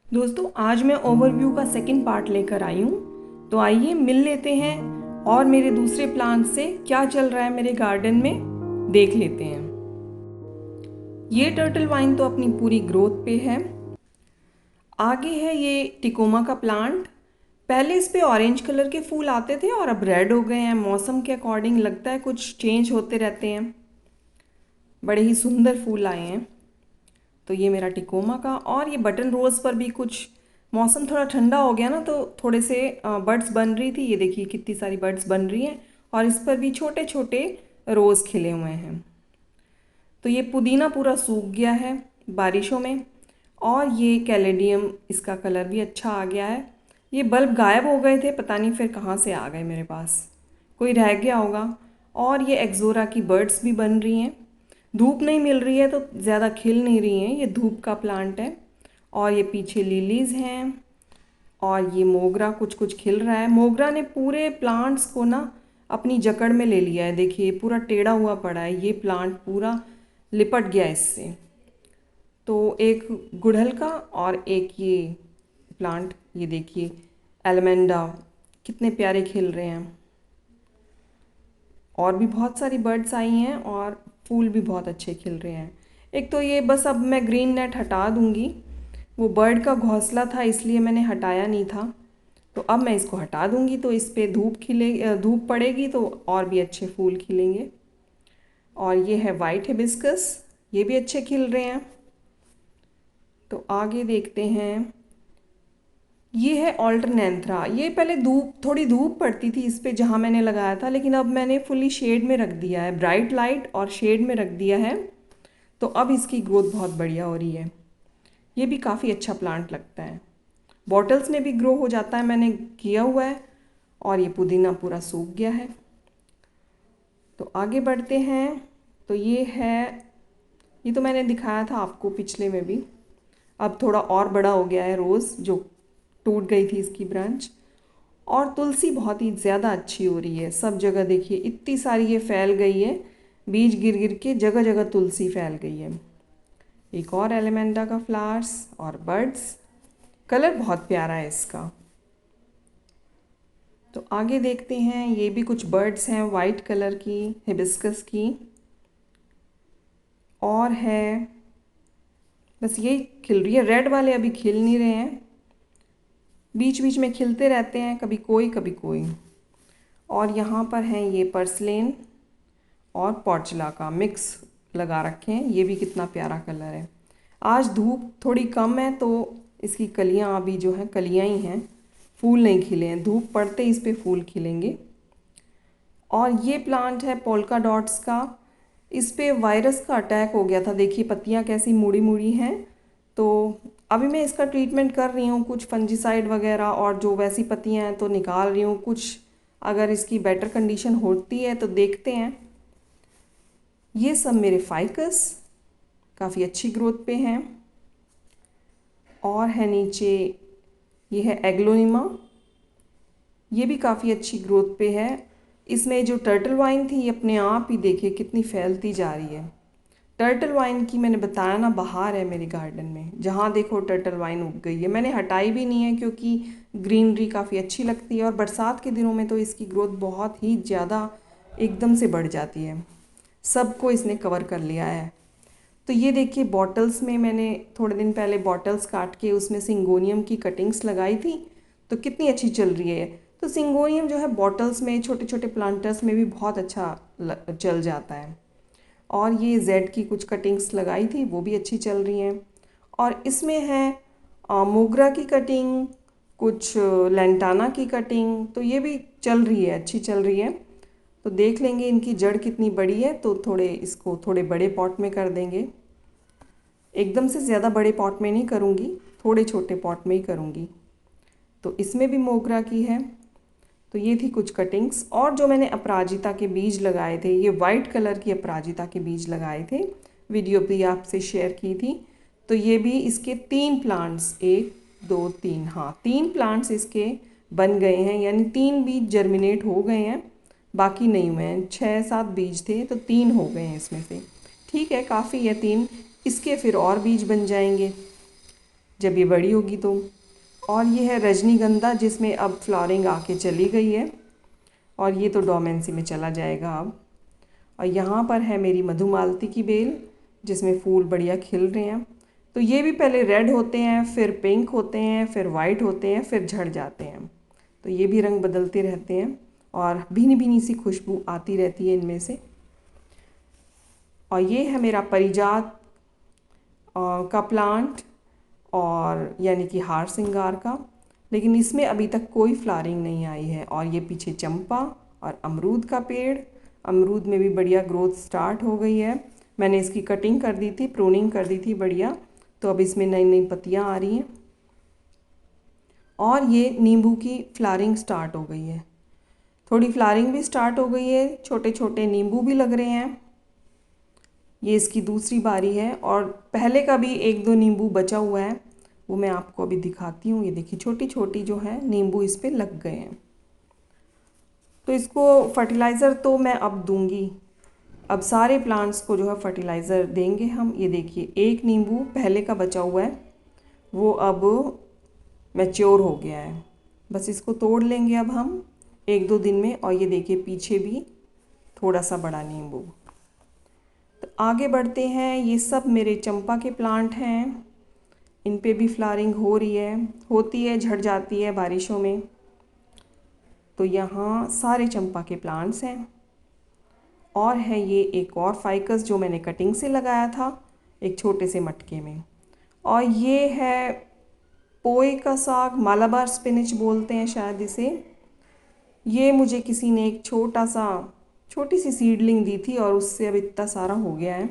दोस्तों आज मैं ओवरव्यू का सेकंड पार्ट लेकर आई हूँ। तो आइए मिल लेते हैं और मेरे दूसरे प्लांट से क्या चल रहा है मेरे गार्डन में देख लेते हैं। ये टर्टल वाइन तो अपनी पूरी ग्रोथ पे है। आगे है ये टिकोमा का प्लांट। पहले इस पे ऑरेंज कलर के फूल आते थे और अब रेड हो गए हैं। मौसम के अकॉर्डिंग लगता है कुछ चेंज होते रहते हैं। बड़े ही सुंदर फूल आए हैं। तो ये मेरा टिकोमा का, और ये बटन रोज़ पर भी कुछ मौसम थोड़ा ठंडा हो गया ना, तो थोड़े से बर्ड्स बन रही थी। ये देखिए कितनी सारी बर्ड्स बन रही हैं और इस पर भी छोटे छोटे रोज़ खिले हुए हैं। तो ये पुदीना पूरा सूख गया है बारिशों में, और ये कैलेडियम, इसका कलर भी अच्छा आ गया है। ये बल्ब गायब हो गए थे, पता नहीं फिर कहाँ से आ गए मेरे पास, कोई रह गया होगा। और ये एक्जोरा की बर्ड्स भी बन रही हैं। धूप नहीं मिल रही है तो ज़्यादा खिल नहीं रही हैं। ये धूप का प्लांट है। और ये पीछे लिलीज़ हैं। और ये मोगरा कुछ कुछ खिल रहा है। मोगरा ने पूरे प्लांट्स को ना अपनी जकड़ में ले लिया है। देखिए पूरा टेढ़ा हुआ पड़ा है, ये प्लांट पूरा लिपट गया इससे। तो एक गुड़हल का और एक ये प्लांट, ये देखिए एलमेंडा, कितने प्यारे खिल रहे हैं। और भी बहुत सारी बर्ड्स आई हैं और फूल भी बहुत अच्छे खिल रहे हैं। एक तो ये बस अब मैं ग्रीन नेट हटा दूंगी, वो बर्ड का घोंसला था इसलिए मैंने हटाया नहीं था। तो अब मैं इसको हटा दूंगी तो इस पे धूप पड़ेगी तो और भी अच्छे फूल खिलेंगे। और ये है वाइट हिबिस्कस, ये भी अच्छे खिल रहे हैं। तो आगे देखते हैं। ये है ऑल्टरनेंथ्रा। ये पहले थोड़ी धूप पड़ती थी इस पे जहाँ मैंने लगाया था, लेकिन अब मैंने फुली शेड में रख दिया है, ब्राइट लाइट और शेड में रख दिया है। तो अब इसकी ग्रोथ बहुत बढ़िया हो रही है। ये भी काफ़ी अच्छा प्लांट लगता है। बॉटल्स में भी ग्रो हो जाता है, मैंने किया हुआ है। और ये पुदीना पूरा सूख गया है। तो आगे बढ़ते हैं। तो ये है, ये तो मैंने दिखाया था आपको पिछले में भी। अब थोड़ा और बड़ा हो गया है रोज़, जो टूट गई थी इसकी ब्रांच। और तुलसी बहुत ही ज़्यादा अच्छी हो रही है। सब जगह देखिए इतनी सारी ये फैल गई है, बीज गिर गिर के जगह जगह तुलसी फैल गई है। एक और एलिमेंटा का फ्लावर्स और बर्ड्स, कलर बहुत प्यारा है इसका। तो आगे देखते हैं। ये भी कुछ बर्ड्स हैं वाइट कलर की, हिबिस्कस की। और है, बस ये खिल रही है। रेड वाले अभी खिल नहीं रहे हैं, बीच बीच में खिलते रहते हैं, कभी कोई कभी कोई। और यहाँ पर हैं ये पर्सलेन और पॉर्चुला का मिक्स लगा रखे हैं। ये भी कितना प्यारा कलर है। आज धूप थोड़ी कम है तो इसकी कलियाँ अभी जो हैं कलियाँ ही हैं, फूल नहीं खिले हैं। धूप पड़ते ही इस पे फूल खिलेंगे। और ये प्लांट है पोल्का डॉट्स का। इस पे वायरस का अटैक हो गया था, देखिए पत्तियाँ कैसी मुड़ी मुड़ी हैं। तो अभी मैं इसका ट्रीटमेंट कर रही हूँ, कुछ फंजीसाइड वगैरह, और जो वैसी पत्तियाँ हैं तो निकाल रही हूँ कुछ। अगर इसकी बेटर कंडीशन होती है तो देखते हैं। ये सब मेरे फाइकस काफ़ी अच्छी ग्रोथ पे हैं। और है नीचे, ये है एग्लोनिमा, ये भी काफ़ी अच्छी ग्रोथ पे है। इसमें जो टर्टल वाइन थी ये अपने आप ही देखिए कितनी फैलती जा रही है। टर्टल वाइन की मैंने बताया ना, बहार है मेरे गार्डन में, जहाँ देखो टर्टल वाइन उग गई है। मैंने हटाई भी नहीं है क्योंकि ग्रीनरी काफ़ी अच्छी लगती है, और बरसात के दिनों में तो इसकी ग्रोथ बहुत ही ज़्यादा एकदम से बढ़ जाती है। सबको इसने कवर कर लिया है। तो ये देखिए बॉटल्स में मैंने थोड़े दिन पहले बॉटल्स काट के उसमें सिंगोनियम की कटिंग्स लगाई थी, तो कितनी अच्छी चल रही है। तो सिंगोनियम जो है बॉटल्स में, छोटे छोटे प्लांटर्स में भी बहुत अच्छा चल जाता है। और ये जेड की कुछ कटिंग्स लगाई थी, वो भी अच्छी चल रही हैं। और इसमें है मोगरा की कटिंग, कुछ लेंटाना की कटिंग, तो ये भी चल रही है, अच्छी चल रही है। तो देख लेंगे इनकी जड़ कितनी बड़ी है, तो इसको थोड़े बड़े पॉट में कर देंगे। एकदम से ज़्यादा बड़े पॉट में नहीं करूँगी, थोड़े छोटे पॉट में ही करूँगी। तो इसमें भी मोगरा की है। तो ये थी कुछ कटिंग्स। और जो मैंने अपराजिता के बीज लगाए थे, ये वाइट कलर की अपराजिता के बीज लगाए थे, वीडियो भी आपसे शेयर की थी। तो ये भी इसके 3 प्लांट्स, 1 2 3, हाँ 3 प्लांट्स इसके बन गए हैं, यानी 3 बीज जर्मिनेट हो गए हैं, बाकी नहीं हुए हैं। 6-7 बीज थे तो 3 हो गए हैं इसमें से। ठीक है, काफ़ी है 3। इसके फिर और बीज बन जाएंगे। जब ये बड़ी होगी तो। और ये है रजनीगंधा जिसमें अब फ्लावरिंग आके चली गई है और ये तो डोमेंसी में चला जाएगा अब। और यहाँ पर है मेरी मधुमालती की बेल जिसमें फूल बढ़िया खिल रहे हैं। तो ये भी पहले रेड होते हैं, फिर पिंक होते हैं, फिर वाइट होते हैं, फिर झड़ जाते हैं। तो ये भी रंग बदलते रहते हैं और भीनी भीनी सी खुशबू आती रहती है इनमें से। और ये है मेरा परिजात का प्लांट, और यानी कि हार सिंगार का, लेकिन इसमें अभी तक कोई फ्लावरिंग नहीं आई है। और ये पीछे चंपा और अमरूद का पेड़, अमरूद में भी बढ़िया ग्रोथ स्टार्ट हो गई है। मैंने इसकी कटिंग कर दी थी, प्रूनिंग कर दी थी बढ़िया, तो अब इसमें नई नई पत्तियां आ रही हैं। और ये नींबू की फ्लावरिंग स्टार्ट हो गई है, थोड़ी फ्लावरिंग भी स्टार्ट हो गई है, छोटे छोटे नींबू भी लग रहे हैं। ये इसकी दूसरी बारी है और पहले का भी एक दो नींबू बचा हुआ है, वो मैं आपको अभी दिखाती हूँ। ये देखिए छोटी छोटी जो है नींबू इस पे लग गए हैं। तो इसको फर्टिलाइज़र तो मैं अब दूंगी, अब सारे प्लांट्स को जो है फर्टिलाइज़र देंगे हम। ये देखिए एक नींबू पहले का बचा हुआ है, वो अब मैच्योर हो गया है, बस इसको तोड़ लेंगे अब हम एक दो दिन में। और ये देखिए पीछे भी थोड़ा सा बड़ा नींबू। तो आगे बढ़ते हैं, ये सब मेरे चंपा के प्लांट हैं, इन पे भी फ्लावरिंग हो रही है, होती है, झड़ जाती है बारिशों में। तो यहाँ सारे चंपा के प्लांट्स हैं। और है ये एक और फाइकस जो मैंने कटिंग से लगाया था एक छोटे से मटके में। और ये है पोए का साग, मालाबार स्पिनिच बोलते हैं शायद इसे। ये मुझे किसी ने एक छोटी सी सीडलिंग दी थी और उससे अब इतना सारा हो गया है।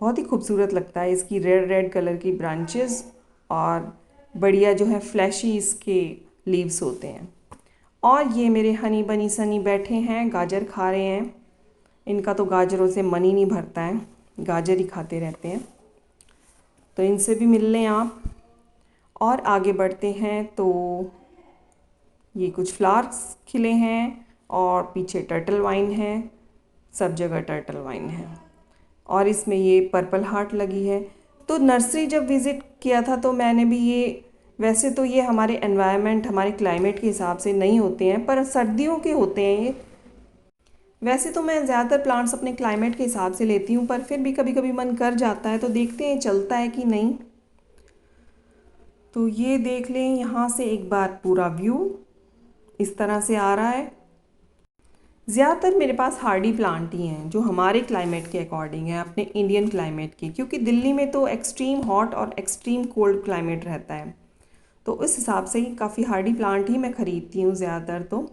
बहुत ही खूबसूरत लगता है, इसकी रेड रेड कलर की ब्रांचेस और बढ़िया जो है फ्लैशी इसके लीव्स होते हैं। और ये मेरे हनी बनी सनी बैठे हैं, गाजर खा रहे हैं। इनका तो गाजरों से मन ही नहीं भरता है, गाजर ही खाते रहते हैं। तो इनसे भी मिल लें आप। और आगे बढ़ते हैं तो ये कुछ फ्लावर्स खिले हैं और पीछे टर्टल वाइन है, सब जगह टर्टल वाइन है। और इसमें ये पर्पल हार्ट लगी है। तो नर्सरी जब विज़िट किया था तो मैंने भी ये, वैसे तो ये हमारे एनवायरनमेंट हमारे क्लाइमेट के हिसाब से नहीं होते हैं, पर सर्दियों के होते हैं ये। वैसे तो मैं ज़्यादातर प्लांट्स अपने क्लाइमेट के हिसाब से लेती हूँ, पर फिर भी कभी कभी मन कर जाता है तो देखते हैं चलता है कि नहीं। तो ये देख लें यहाँ से एक बार पूरा व्यू इस तरह से आ रहा है। ज़्यादातर मेरे पास हार्डी प्लांट ही हैं जो हमारे क्लाइमेट के अकॉर्डिंग है, अपने इंडियन क्लाइमेट के, क्योंकि दिल्ली में तो एक्सट्रीम हॉट और एक्सट्रीम कोल्ड क्लाइमेट रहता है। तो उस हिसाब से ही काफ़ी हार्डी प्लांट ही मैं ख़रीदती हूँ ज़्यादातर तो।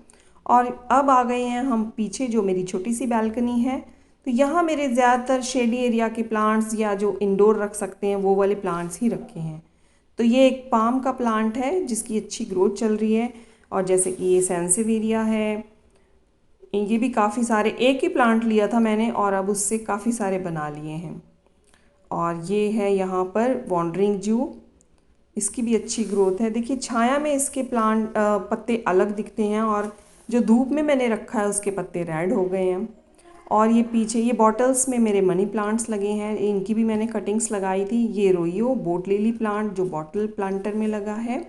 और अब आ गए हैं हम पीछे, जो मेरी छोटी सी बैल्कनी है, तो यहाँ मेरे ज़्यादातर शेडी एरिया के प्लांट्स या जो इंडोर रख सकते हैं वो वाले प्लांट्स ही रखे हैं। तो ये एक पाम का प्लांट है जिसकी अच्छी ग्रोथ चल रही है। और जैसे कि ये सेंसिवेरिया है, ये भी काफ़ी सारे, एक ही प्लांट लिया था मैंने और अब उससे काफ़ी सारे बना लिए हैं। और ये है यहाँ पर वॉन्डरिंग जू, इसकी भी अच्छी ग्रोथ है। देखिए छाया में इसके प्लांट पत्ते अलग दिखते हैं और जो धूप में मैंने रखा है उसके पत्ते रेड हो गए हैं। और ये पीछे ये बॉटल्स में मेरे मनी प्लांट्स लगे हैं, इनकी भी मैंने कटिंग्स लगाई थी। ये रोइयो बोट लिली प्लांट जो बॉटल प्लांटर में लगा है।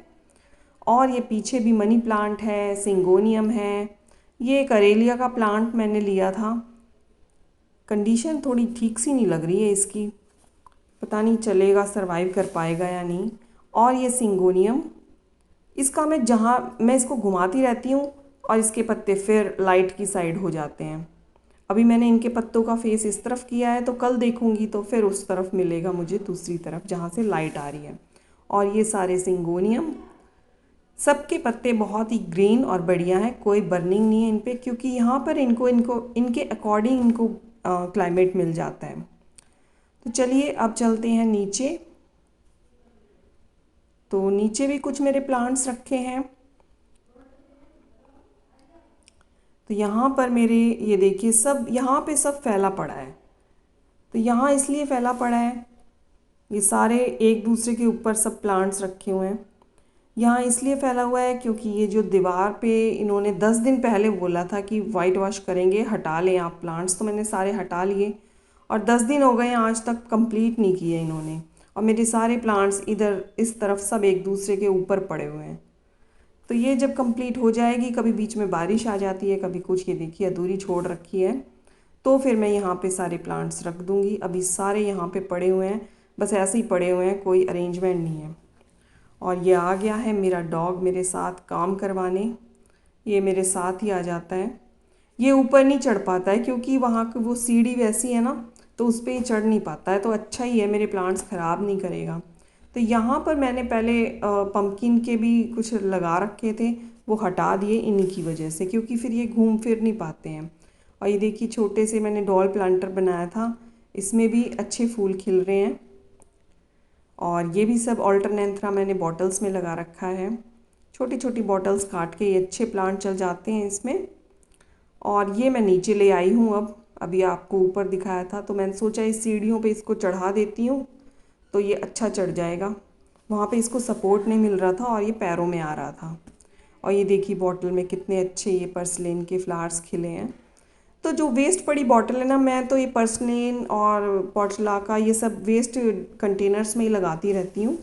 और ये पीछे भी मनी प्लांट है, सिंगोनियम है। ये करेलिया का प्लांट मैंने लिया था, कंडीशन थोड़ी ठीक सी नहीं लग रही है इसकी, पता नहीं चलेगा, सरवाइव कर पाएगा या नहीं। और ये सिंगोनियम, इसका मैं इसको घुमाती रहती हूँ और इसके पत्ते फिर लाइट की साइड हो जाते हैं। अभी मैंने इनके पत्तों का फेस इस तरफ किया है, तो कल देखूंगी तो फिर उस तरफ मिलेगा मुझे, दूसरी तरफ जहाँ से लाइट आ रही है। और ये सारे सिंगोनियम, सबके पत्ते बहुत ही ग्रीन और बढ़िया हैं, कोई बर्निंग नहीं है इन पे, क्योंकि यहाँ पर इनको इनके अकॉर्डिंग इनको क्लाइमेट मिल जाता है। तो चलिए अब चलते हैं नीचे। तो नीचे भी कुछ मेरे प्लांट्स रखे हैं। तो यहाँ पर मेरे ये देखिए सब यहाँ पे सब फैला पड़ा है। तो यहाँ इसलिए फैला पड़ा है, ये सारे एक दूसरे के ऊपर सब प्लांट्स रखे हुए हैं। यहाँ इसलिए फैला हुआ है क्योंकि ये जो दीवार पे इन्होंने 10 दिन पहले बोला था कि वाइट वॉश करेंगे, हटा लें आप प्लांट्स, तो मैंने सारे हटा लिए और 10 दिन हो गए हैं आज तक कंप्लीट नहीं किए इन्होंने। और मेरे सारे प्लांट्स इधर इस तरफ सब एक दूसरे के ऊपर पड़े हुए हैं। तो ये जब कंप्लीट हो जाएगी, कभी बीच में बारिश आ जाती है, कभी कुछ, ये देखिए अधूरी छोड़ रखी है, तो फिर मैं यहाँ पे सारे प्लांट्स रख दूँगी। अभी सारे यहाँ पे पड़े हुए हैं, बस ऐसे ही पड़े हुए हैं, कोई अरेंजमेंट नहीं है। और ये आ गया है मेरा डॉग मेरे साथ काम करवाने। ये मेरे साथ ही आ जाता है। ये ऊपर नहीं चढ़ पाता है क्योंकि वहाँ की वो सीढ़ी वैसी है ना, तो उस पर ही चढ़ नहीं पाता है। तो अच्छा ही है, मेरे प्लांट्स ख़राब नहीं करेगा। तो यहाँ पर मैंने पहले पम्पकिन के भी कुछ लगा रखे थे, वो हटा दिए इन्हीं की वजह से, क्योंकि फिर ये घूम फिर नहीं पाते हैं। और ये देखिए छोटे से मैंने डॉल प्लांटर बनाया था, इसमें भी अच्छे फूल खिल रहे हैं। और ये भी सब ऑल्टरनेंथ्रा मैंने बॉटल्स में लगा रखा है। छोटी छोटी बॉटल्स काट के ये अच्छे प्लांट चल जाते हैं इसमें। और ये मैं नीचे ले आई हूँ, अब अभी आपको ऊपर दिखाया था, तो मैंने सोचा इस सीढ़ियों पे इसको चढ़ा देती हूँ तो ये अच्छा चढ़ जाएगा। वहाँ पे इसको सपोर्ट नहीं मिल रहा था और ये पैरों में आ रहा था। और ये देखिए बॉटल में कितने अच्छे ये पर्सलेन के फ्लावर्स खिले हैं। तो जो वेस्ट पड़ी बॉटल है ना, मैं तो ये पर्सलेन और पोर्चुलाका ये सब वेस्ट कंटेनर्स में ही लगाती रहती हूँ।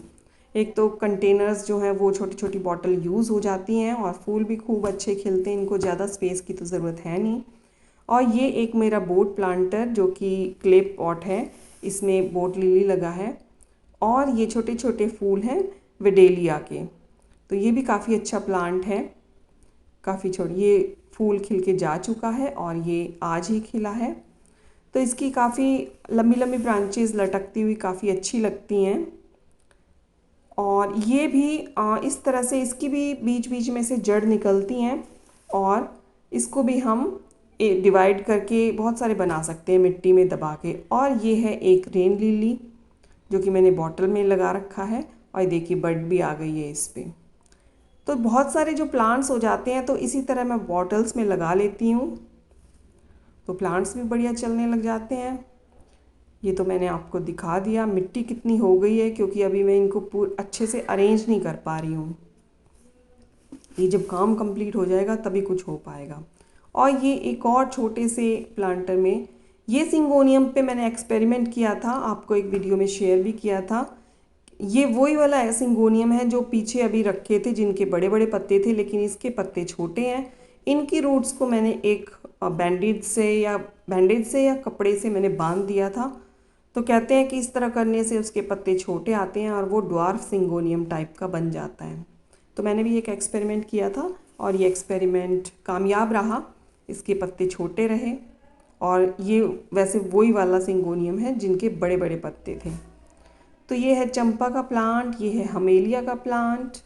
एक तो कंटेनर्स जो हैं वो छोटी छोटी बॉटल यूज़ हो जाती हैं और फूल भी खूब अच्छे खिलते हैं, इनको ज़्यादा स्पेस की तो ज़रूरत है नहीं। और ये एक मेरा बोट प्लांटर जो कि क्ले पॉट है, इसमें बोट लिली लगा है। और ये छोटे छोटे फूल हैं विडेलिया के, तो ये भी काफ़ी अच्छा प्लांट है। काफ़ी छोटी, ये फूल खिल के जा चुका है और ये आज ही खिला है। तो इसकी काफ़ी लंबी लंबी ब्रांचेस लटकती हुई काफ़ी अच्छी लगती हैं। और ये भी इस तरह से इसकी भी बीच बीच में से जड़ निकलती हैं और इसको भी हम डिवाइड करके बहुत सारे बना सकते हैं मिट्टी में दबा के। और ये है एक रेन लिली जो कि मैंने बॉटल में लगा रखा है, और देखिए बड भी आ गई है इस पर। तो बहुत सारे जो प्लांट्स हो जाते हैं तो इसी तरह मैं बॉटल्स में लगा लेती हूँ, तो प्लांट्स भी बढ़िया चलने लग जाते हैं। ये तो मैंने आपको दिखा दिया मिट्टी कितनी हो गई है, क्योंकि अभी मैं इनको अच्छे से अरेंज नहीं कर पा रही हूँ। ये जब काम कंप्लीट हो जाएगा तभी कुछ हो पाएगा। और ये एक और छोटे से प्लांटर में, ये सिंगोनियम पे मैंने एक्सपेरिमेंट किया था, आपको एक वीडियो में शेयर भी किया था। ये वही वाला सिंगोनियम है जो पीछे अभी रखे थे, जिनके बड़े बड़े पत्ते थे, लेकिन इसके पत्ते छोटे हैं। इनकी रूट्स को मैंने एक बैंडेज से या कपड़े से मैंने बांध दिया था। तो कहते हैं कि इस तरह करने से उसके पत्ते छोटे आते हैं और वो ड्वार्फ सिंगोनियम टाइप का बन जाता है। तो मैंने भी एक एक्सपेरिमेंट किया था और ये एक्सपेरिमेंट कामयाब रहा। इसके पत्ते छोटे रहे और ये वैसे वही वाला सिंगोनियम है जिनके बड़े बड़े पत्ते थे। तो ये है चंपा का प्लांट, ये है हमेलिया का प्लांट।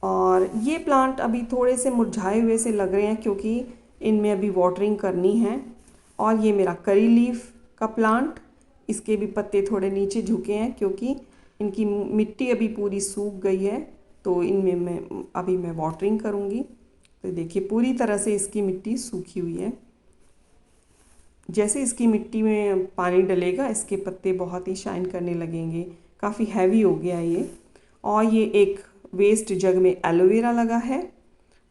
और ये प्लांट अभी थोड़े से मुरझाए हुए से लग रहे हैं क्योंकि इनमें अभी वाटरिंग करनी है। और ये मेरा करी लीफ का प्लांट, इसके भी पत्ते थोड़े नीचे झुके हैं क्योंकि इनकी मिट्टी अभी पूरी सूख गई है, तो इनमें मैं वाटरिंग करूँगी। तो देखिए पूरी तरह से इसकी मिट्टी सूखी हुई है। जैसे इसकी मिट्टी में पानी डलेगा इसके पत्ते बहुत ही शाइन करने लगेंगे। काफ़ी हैवी हो गया ये। और ये एक वेस्ट जग में एलोवेरा लगा है,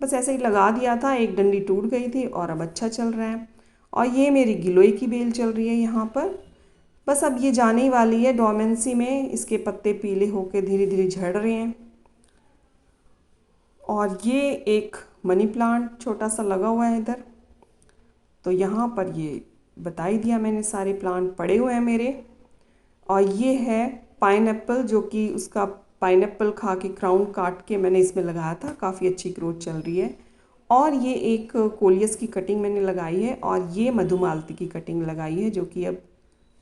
बस ऐसे ही लगा दिया था, एक डंडी टूट गई थी और अब अच्छा चल रहा है। और ये मेरी गिलोय की बेल चल रही है यहाँ पर, बस अब ये जाने ही वाली है डोमेंसी में। इसके पत्ते पीले होकर धीरे धीरे झड़ रहे हैं। और ये एक मनी प्लांट छोटा सा लगा हुआ है इधर। तो यहाँ पर ये बता ही दिया मैंने, सारे प्लांट पड़े हुए हैं मेरे। और ये है पाइनएप्पल, जो कि उसका पाइनएप्पल खा के क्राउन काट के मैंने इसमें लगाया था, काफ़ी अच्छी ग्रोथ चल रही है। और ये एक कोलियस की कटिंग मैंने लगाई है और ये मधुमालती की कटिंग लगाई है जो कि अब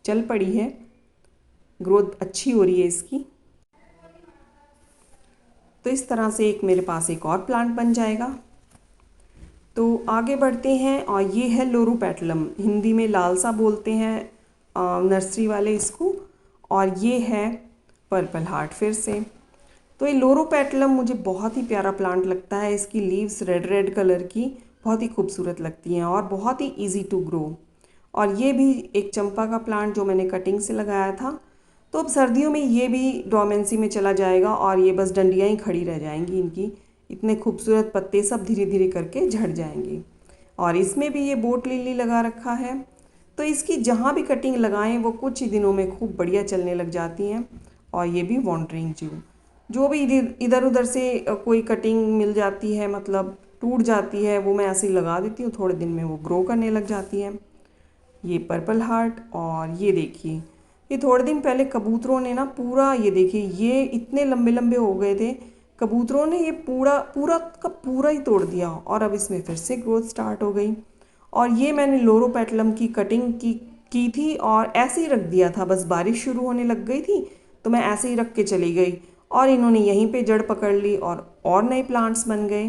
चल पड़ी है, ग्रोथ अच्छी हो रही है इसकी। तो इस तरह से एक मेरे पास एक और प्लांट बन जाएगा। तो आगे बढ़ते हैं। और ये है लोरोपेटलम, हिंदी में लालसा बोलते हैं नर्सरी वाले इसको। और ये है पर्पल हार्ट फिर से। तो ये लोरोपेटलम मुझे बहुत ही प्यारा प्लांट लगता है। इसकी लीव्स रेड रेड कलर की बहुत ही खूबसूरत लगती हैं और बहुत ही इजी टू ग्रो। और ये भी एक चंपा का प्लांट जो मैंने कटिंग से लगाया था। तो अब सर्दियों में ये भी डोमेंसी में चला जाएगा और ये बस डंडियाँ ही खड़ी रह जाएंगी इनकी, इतने खूबसूरत पत्ते सब धीरे धीरे करके झड़ जाएंगे। और इसमें भी ये बोट लिली लगा रखा है। तो इसकी जहाँ भी कटिंग लगाएं वो कुछ ही दिनों में खूब बढ़िया चलने लग जाती हैं। और ये भी वॉन्डरिंग जू, जो भी इधर उधर से कोई कटिंग मिल जाती है, मतलब टूट जाती है, वो मैं ऐसे ही लगा देती हूँ, थोड़े दिन में वो ग्रो करने लग जाती है। ये पर्पल हार्ट, और ये देखिए ये थोड़े दिन पहले कबूतरों ने ना पूरा, ये देखिए ये इतने लंबे लंबे हो गए थे, कबूतरों ने ये पूरा पूरा का पूरा ही तोड़ दिया और अब इसमें फिर से ग्रोथ स्टार्ट हो गई। और ये मैंने लोरोपेटलम की कटिंग की थी और ऐसे ही रख दिया था, बस बारिश शुरू होने लग गई थी तो मैं ऐसे ही रख के चली गई और इन्होंने यहीं पे जड़ पकड़ ली और नए प्लांट्स बन गए।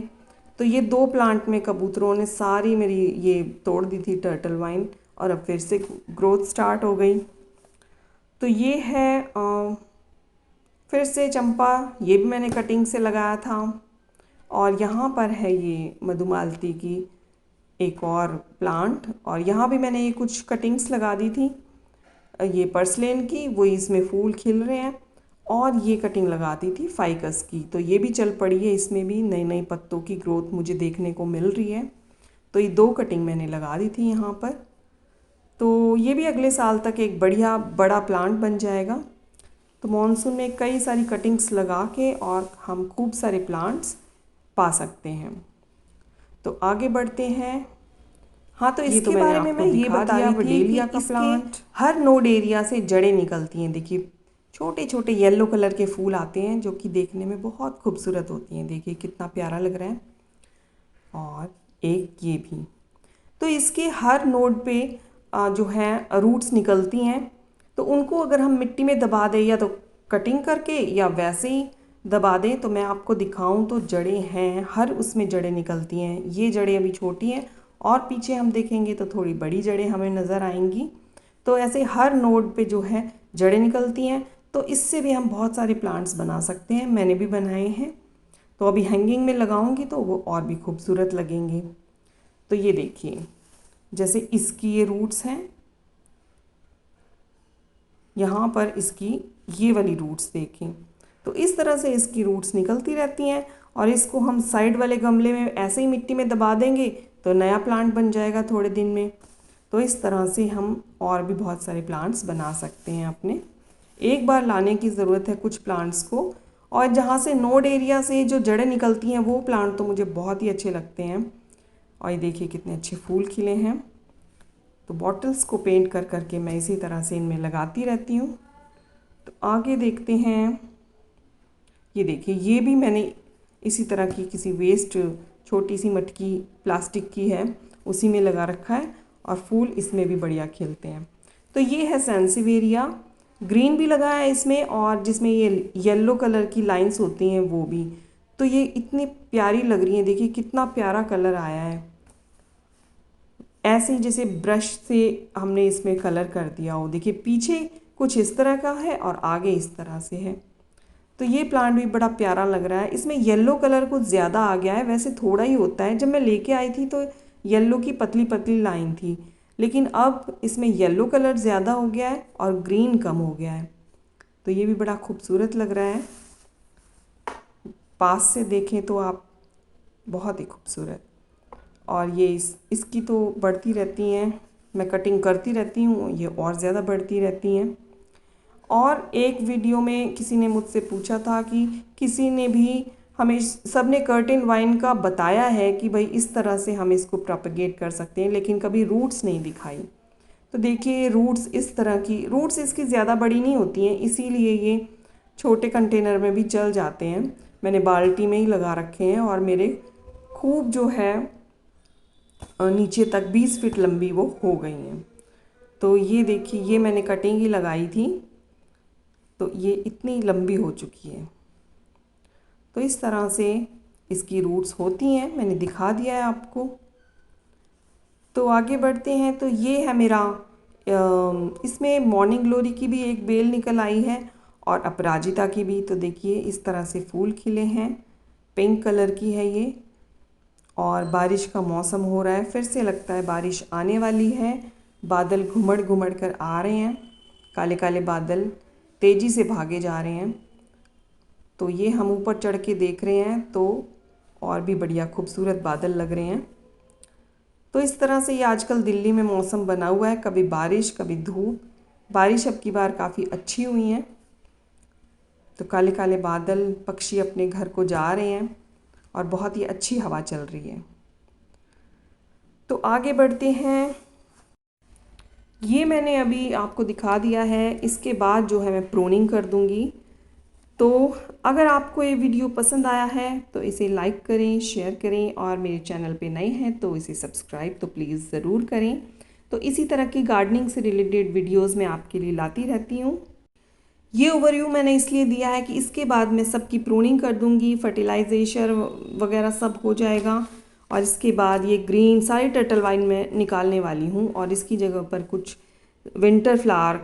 तो ये 2 प्लांट में कबूतरों ने सारी मेरी ये तोड़ दी थी टर्टल वाइन, और अब फिर से ग्रोथ स्टार्ट हो गई। तो ये है फिर से चंपा, ये भी मैंने कटिंग से लगाया था। और यहाँ पर है ये मधुमालती की एक और प्लांट, और यहाँ भी मैंने ये कुछ कटिंग्स लगा दी थी। ये पर्सलेन की, वो इसमें फूल खिल रहे हैं। और ये कटिंग लगा दी थी फाइकस की, तो ये भी चल पड़ी है, इसमें भी नए नए पत्तों की ग्रोथ मुझे देखने को मिल रही है। तो ये 2 कटिंग मैंने लगा दी थी यहाँ पर। तो ये भी अगले साल तक एक बढ़िया बड़ा प्लांट बन जाएगा। तो मॉनसून में कई सारी कटिंग्स लगा के और हम खूब सारे प्लांट्स पा सकते हैं। तो आगे बढ़ते हैं। हाँ, तो इसके बारे में मैं ये बता रही थी कि इसके हर नोड एरिया से जड़ें निकलती हैं। देखिए छोटे छोटे येलो कलर के फूल आते हैं जो कि देखने में बहुत खूबसूरत होती हैं। देखिए कितना प्यारा लग रहा है। और एक ये भी, तो इसके हर नोड पे जो है रूट्स निकलती हैं। तो उनको अगर हम मिट्टी में दबा दें या तो कटिंग करके या वैसे ही दबा दें, तो मैं आपको दिखाऊं तो जड़ें हैं, हर उसमें जड़ें निकलती हैं। ये जड़ें अभी छोटी हैं और पीछे हम देखेंगे तो थोड़ी बड़ी जड़ें हमें नज़र आएंगी। तो ऐसे हर नोड पे जो है जड़ें निकलती हैं। तो इससे भी हम बहुत सारे प्लांट्स बना सकते हैं, मैंने भी बनाए हैं। तो अभी हैंगिंग में लगाऊंगी तो वो और भी खूबसूरत लगेंगे। तो ये देखिए जैसे इसकी ये रूट्स हैं, यहाँ पर इसकी ये वाली रूट्स देखें, तो इस तरह से इसकी रूट्स निकलती रहती हैं। और इसको हम साइड वाले गमले में ऐसे ही मिट्टी में दबा देंगे तो नया प्लांट बन जाएगा थोड़े दिन में। तो इस तरह से हम और भी बहुत सारे प्लांट्स बना सकते हैं अपने। एक बार लाने की ज़रूरत है कुछ प्लांट्स को, और जहाँ से नोड एरिया से जो जड़ें निकलती हैं वो प्लांट तो मुझे बहुत ही अच्छे लगते हैं। और ये देखिए कितने अच्छे फूल खिले हैं। तो बॉटल्स को पेंट कर करके मैं इसी तरह से इनमें लगाती रहती हूँ। तो आगे देखते हैं। ये देखिए ये भी मैंने इसी तरह की किसी वेस्ट छोटी सी मटकी प्लास्टिक की है, उसी में लगा रखा है और फूल इसमें भी बढ़िया खिलते हैं। तो ये है सैंसिवेरिया, ग्रीन भी लगा है इसमें और जिसमें ये येलो कलर की लाइंस होती हैं वो भी। तो ये इतनी प्यारी लग रही है, देखिए कितना प्यारा कलर आया है। ऐसे ही जैसे ब्रश से हमने इसमें कलर कर दिया हो। देखिए पीछे कुछ इस तरह का है और आगे इस तरह से है। तो ये प्लांट भी बड़ा प्यारा लग रहा है। इसमें येलो कलर कुछ ज़्यादा आ गया है, वैसे थोड़ा ही होता है। जब मैं लेके आई थी तो येलो की पतली पतली लाइन थी, लेकिन अब इसमें येलो कलर ज़्यादा हो गया है और ग्रीन कम हो गया है। तो ये भी बड़ा खूबसूरत लग रहा है, पास से देखें तो आप, बहुत ही खूबसूरत। और ये इसकी तो बढ़ती रहती हैं, मैं कटिंग करती रहती हूँ, ये और ज़्यादा बढ़ती रहती हैं। और एक वीडियो में किसी ने मुझसे पूछा था कि किसी ने भी हमें, सब ने कर्टेन वाइन का बताया है कि भाई इस तरह से हम इसको प्रोपेगेट कर सकते हैं, लेकिन कभी रूट्स नहीं दिखाई। तो देखिए रूट्स इस तरह की, रूट्स इसकी ज़्यादा बड़ी नहीं होती हैं, इसीलिए ये छोटे कंटेनर में भी चल जाते हैं। मैंने बाल्टी में ही लगा रखे हैं और मेरे खूब जो है नीचे तक 20 फीट लंबी वो हो गई हैं। तो ये देखिए ये मैंने कटिंग ही लगाई थी, तो ये इतनी लंबी हो चुकी है। तो इस तरह से इसकी रूट्स होती हैं, मैंने दिखा दिया है आपको। तो आगे बढ़ते हैं। तो ये है मेरा इसमें मॉर्निंग ग्लोरी की भी एक बेल निकल आई है और अपराजिता की भी। तो देखिए इस तरह से फूल खिले हैं, पिंक कलर की है ये। और बारिश का मौसम हो रहा है, फिर से लगता है बारिश आने वाली है। बादल घुमड़ घुमड़ कर आ रहे हैं, काले काले बादल तेज़ी से भागे जा रहे हैं। तो ये हम ऊपर चढ़ के देख रहे हैं तो और भी बढ़िया खूबसूरत बादल लग रहे हैं। तो इस तरह से ये आजकल दिल्ली में मौसम बना हुआ है, कभी बारिश कभी धूप। बारिश अब की बार काफ़ी अच्छी हुई है, तो काले काले बादल, पक्षी अपने घर को जा रहे हैं और बहुत ही अच्छी हवा चल रही है। तो आगे बढ़ते हैं। ये मैंने अभी आपको दिखा दिया है, इसके बाद जो है मैं प्रूनिंग कर दूंगी। तो अगर आपको ये वीडियो पसंद आया है तो इसे लाइक करें, शेयर करें, और मेरे चैनल पे नए हैं तो इसे सब्सक्राइब तो प्लीज़ ज़रूर करें। तो इसी तरह की गार्डनिंग से रिलेटेड वीडियोस मैं आपके लिए लाती रहती हूँ। ये ओवरव्यू मैंने इसलिए दिया है कि इसके बाद मैं सबकी प्रूनिंग कर दूंगी, फर्टिलाइजेशन वगैरह सब हो जाएगा, और इसके बाद ये ग्रीन सारी टर्टल वाइन में निकालने वाली हूँ और इसकी जगह पर कुछ विंटर फ्लावर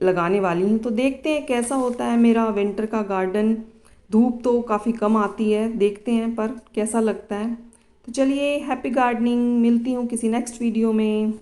लगाने वाली हूँ। तो देखते हैं कैसा होता है मेरा विंटर का गार्डन। धूप तो काफ़ी कम आती है, देखते हैं पर कैसा लगता है। तो चलिए, हैप्पी गार्डनिंग, मिलती हूँ किसी नेक्स्ट वीडियो में।